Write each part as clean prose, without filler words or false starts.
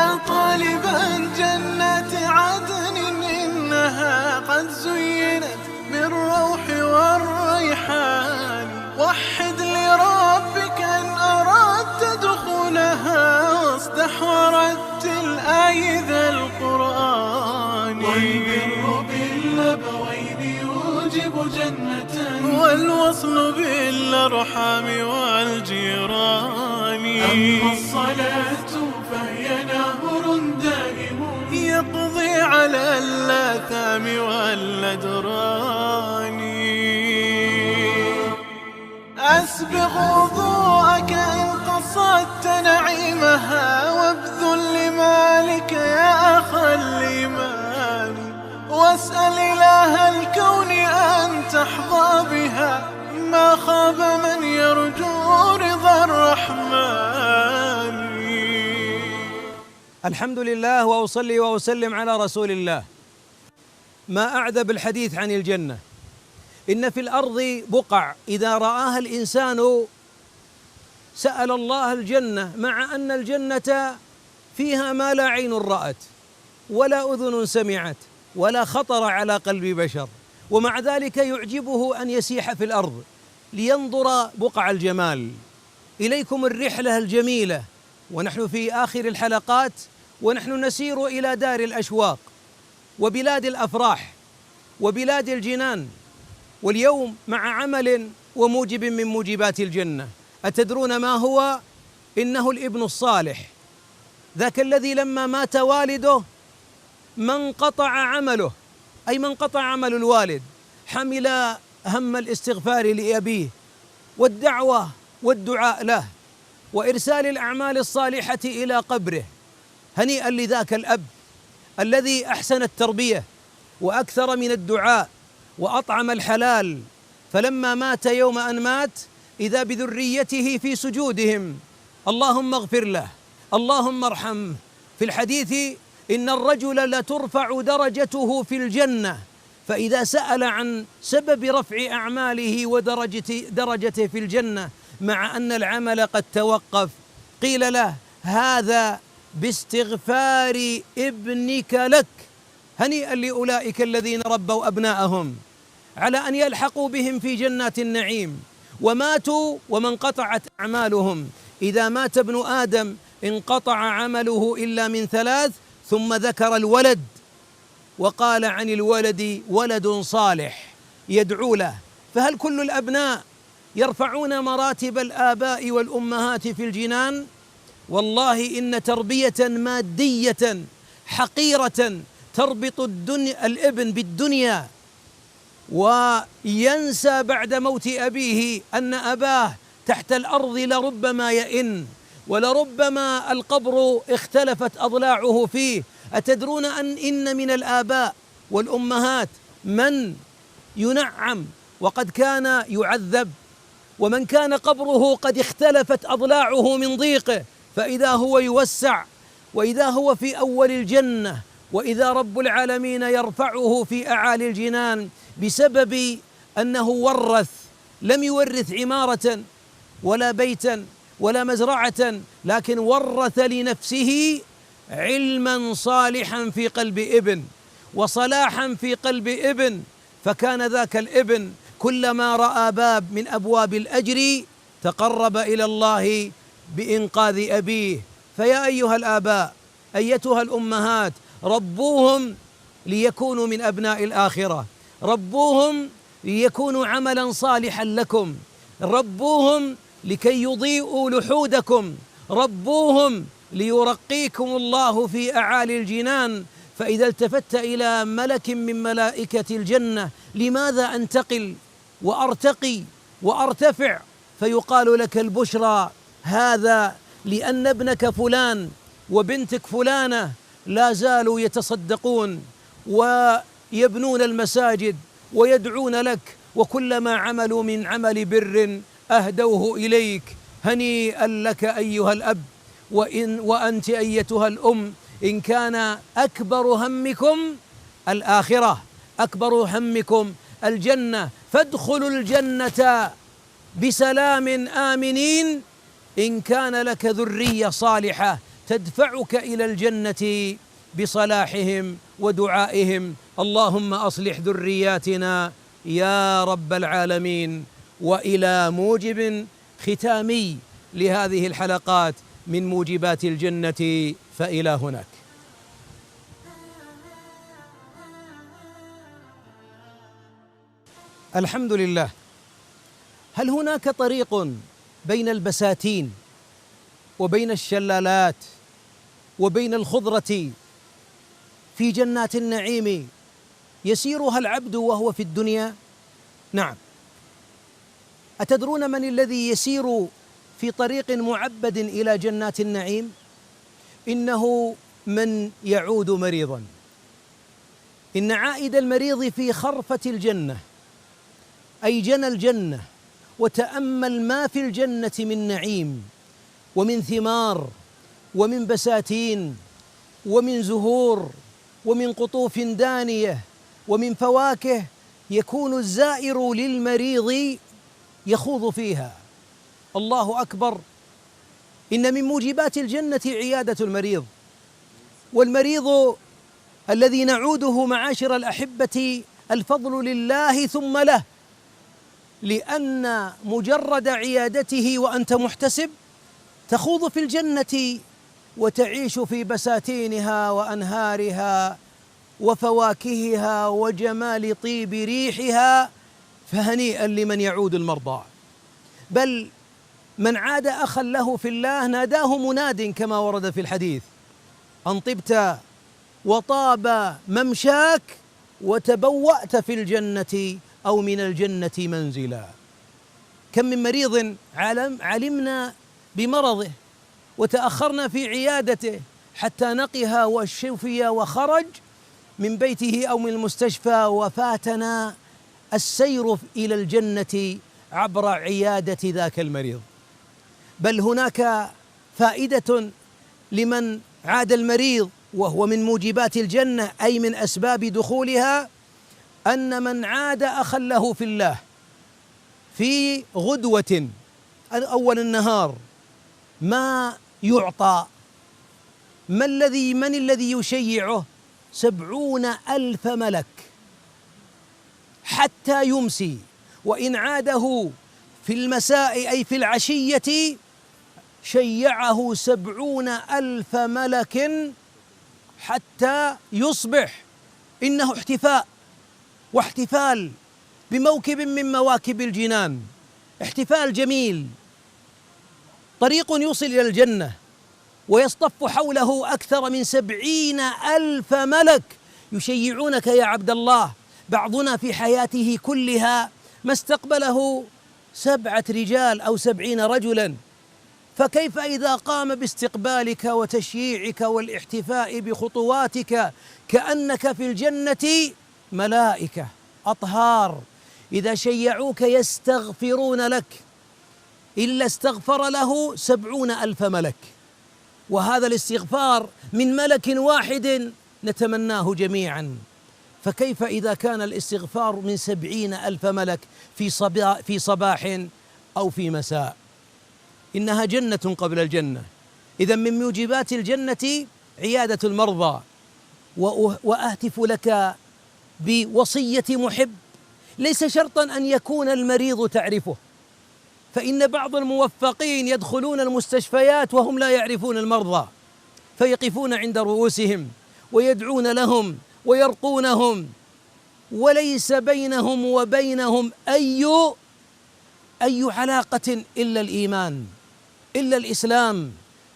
يا طالبا جنات عدن إنها قد زينت بالروح والريحان. وحد لربك إن أردت دخولها، واصدح ورتل آي ذا القرآن. والبر بالأبوين يوجب جنة، والوصل بالأرحام والجيران. أما الصلاة فهي نهر دائم يقضي على الآثام والأدران. أسبغ وضوءك إن قصدت نعيمها، وابذل لمالك يا أخا الإيمان. واسأل إله الكون أن تحظى بها، ما خاب من يرجو رضا الرحمن. الحمد لله، وأصلي وأسلم على رسول الله. ما أعذب الحديث عن الجنة. إن في الأرض بقع إذا رآها الإنسان سأل الله الجنة، مع أن الجنة فيها ما لا عين رأت ولا أذن سمعت ولا خطر على قلب بشر، ومع ذلك يعجبه أن يسيح في الأرض لينظر بقع الجمال. إليكم الرحلة الجميلة ونحن في آخر الحلقات، ونحن نسير إلى دار الأشواق وبلاد الأفراح وبلاد الجنان، واليوم مع عمل وموجب من موجبات الجنة. أتدرون ما هو؟ إنه الابن الصالح، ذاك الذي لما مات والده من قطع عمله، أي من قطع عمل الوالد، حمل هم الاستغفار لأبيه والدعوة والدعاء له وإرسال الأعمال الصالحة إلى قبره. هنيئا لذاك الأب الذي أحسن التربية وأكثر من الدعاء وأطعم الحلال، فلما مات يوم أن مات إذا بذريته في سجودهم: اللهم اغفر له، اللهم ارحمه. في الحديث: إن الرجل لترفع درجته في الجنة، فإذا سأل عن سبب رفع أعماله ودرجته في الجنة مع أن العمل قد توقف، قيل له: هذا باستغفار ابنك لك. هنيئا لأولئك الذين ربوا أبناءهم على أن يلحقوا بهم في جنات النعيم، وماتوا ومن قطعت أعمالهم. إذا مات ابن آدم انقطع عمله إلا من ثلاث، ثم ذكر الولد وقال عن الولد: ولد صالح يدعو له. فهل كل الأبناء يرفعون مراتب الآباء والأمهات في الجنان؟ والله إن تربية مادية حقيرة تربط الابن بالدنيا، وينسى بعد موت أبيه أن أباه تحت الأرض لربما يئن، ولربما القبر اختلفت أضلاعه فيه. أتدرون إن من الآباء والأمهات من ينعم وقد كان يعذب، ومن كان قبره قد اختلفت أضلاعه من ضيقه، فإذا هو يوسع، وإذا هو في أول الجنة، وإذا رب العالمين يرفعه في أعالي الجنان بسبب أنه ورث، لم يورث عمارة ولا بيتا ولا مزرعة، لكن ورث لنفسه علما صالحا في قلب ابن وصلاحا في قلب ابن. فكان ذاك الابن كلما رأى باب من أبواب الأجر تقرب إلى الله بإنقاذ أبيه. فيا أيها الآباء، أيتها الأمهات، ربوهم ليكونوا من أبناء الآخرة، ربوهم ليكونوا عملا صالحا لكم، ربوهم لكي يضيئوا لحودكم، ربوهم ليرقيكم الله في أعالي الجنان. فإذا التفت إلى ملك من ملائكة الجنة: لماذا أنتقل وأرتقي وأرتفع؟ فيقال لك: البشرى هذا لأن ابنك فلان وبنتك فلانة لا زالوا يتصدقون ويبنون المساجد ويدعون لك، وكلما عملوا من عمل بر أهدوه إليك. هنيئا لك أيها الأب وأنت أيتها الأم، إن كان أكبر همكم الآخرة، أكبر همكم الجنة، فادخلوا الجنة بسلام آمنين إن كان لك ذرية صالحة تدفعك إلى الجنة بصلاحهم ودعائهم. اللهم أصلح ذرياتنا يا رب العالمين. وإلى موجب ختامي لهذه الحلقات من موجبات الجنة، فإلى هناك. الحمد لله. هل هناك طريق بين البساتين وبين الشلالات وبين الخضرة في جنات النعيم يسيرها العبد وهو في الدنيا؟ نعم. أتدرون من الذي يسير في طريق معبد إلى جنات النعيم؟ إنه من يعود مريضا. إن عائد المريض في خرفة الجنة، أي جنى الجنة، وتأمل ما في الجنة من نعيم ومن ثمار ومن بساتين ومن زهور ومن قطوف دانية ومن فواكه، يكون الزائر للمريض يخوض فيها. الله أكبر. إن من موجبات الجنة عيادة المريض، والمريض الذي نعوده معاشر الأحبة الفضل لله ثم له، لأن مجرد عيادته وأنت محتسب تخوض في الجنة وتعيش في بساتينها وأنهارها وفواكهها وجمال طيب ريحها، فهنيئا لمن يعود المرضى. بل من عاد أخا له في الله ناداه مناد كما ورد في الحديث: أن طبت وطاب ممشاك وتبوأت في الجنة أو من الجنة منزلا. كم من مريض علمنا بمرضه وتأخرنا في عيادته حتى نقها وشفي وخرج من بيته أو من المستشفى، وفاتنا السير إلى الجنة عبر عيادة ذاك المريض. بل هناك فائدة لمن عاد المريض، وهو من موجبات الجنة أي من أسباب دخولها، أن من عاد أخا له في الله في غدوة أول النهار ما يعطى، من الذي يشيعه؟ 70,000 ملك حتى يمسي. وإن عاده في المساء أي في العشية شيعه 70,000 ملك حتى يصبح. إنه احتفاء واحتفال بموكب من مواكب الجنان، احتفال جميل، طريق يوصل إلى الجنة، ويصطف حوله أكثر من 70,000 ملك يشيعونك يا عبد الله. بعضنا في حياته كلها ما استقبله 7 رجال أو 70 رجلا، فكيف إذا قام باستقبالك وتشييعك والاحتفاء بخطواتك كأنك في الجنة ملائكة أطهار إذا شيعوك يستغفرون لك، إلا استغفر له 70,000 ملك. وهذا الاستغفار من ملك واحد نتمناه جميعا، فكيف إذا كان الاستغفار من 70,000 ملك في صباح أو في مساء؟ إنها جنة قبل الجنة. إذن من موجبات الجنة عيادة المرضى. وأهتف لك بوصية محب، ليس شرطا أن يكون المريض تعرفه، فإن بعض الموفقين يدخلون المستشفيات وهم لا يعرفون المرضى، فيقفون عند رؤوسهم ويدعون لهم ويرقونهم، وليس بينهم وبينهم أي علاقة إلا الإيمان، إلا الإسلام.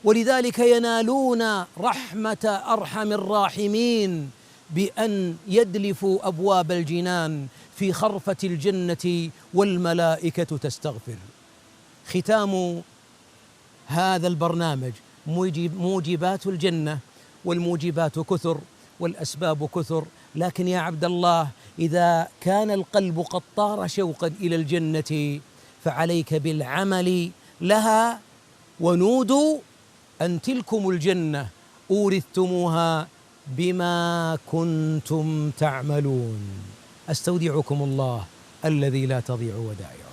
ولذلك ينالون رحمة أرحم الراحمين بأن يدلفوا أبواب الجنان في خرفة الجنة والملائكة تستغفر. ختام هذا البرنامج: موجبات الجنة، والموجبات كثر والأسباب كثر، لكن يا عبد الله إذا كان القلب قد طار شوقا إلى الجنة فعليك بالعمل لها. ونودوا أن تلكم الجنة أورثتموها بما كنتم تعملون. أستودعكم الله الذي لا تضيع ودائعه.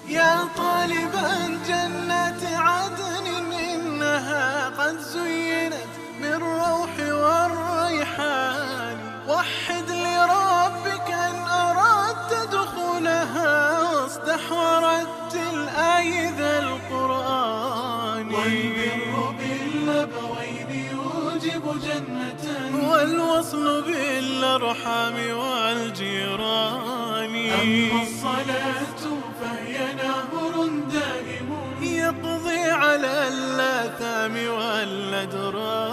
يا طالبا جنات عدن إنها قد زينت بالروح والريحان. وحد لربك إن أردت دخولها، واصدح ورتل آي ذا القرآن. والبر بالأبوين يوجب جنة، والوصل بالأرحام والجيران. أما الصلاة فهي نهر دائم يقضي على الآثام والأدران.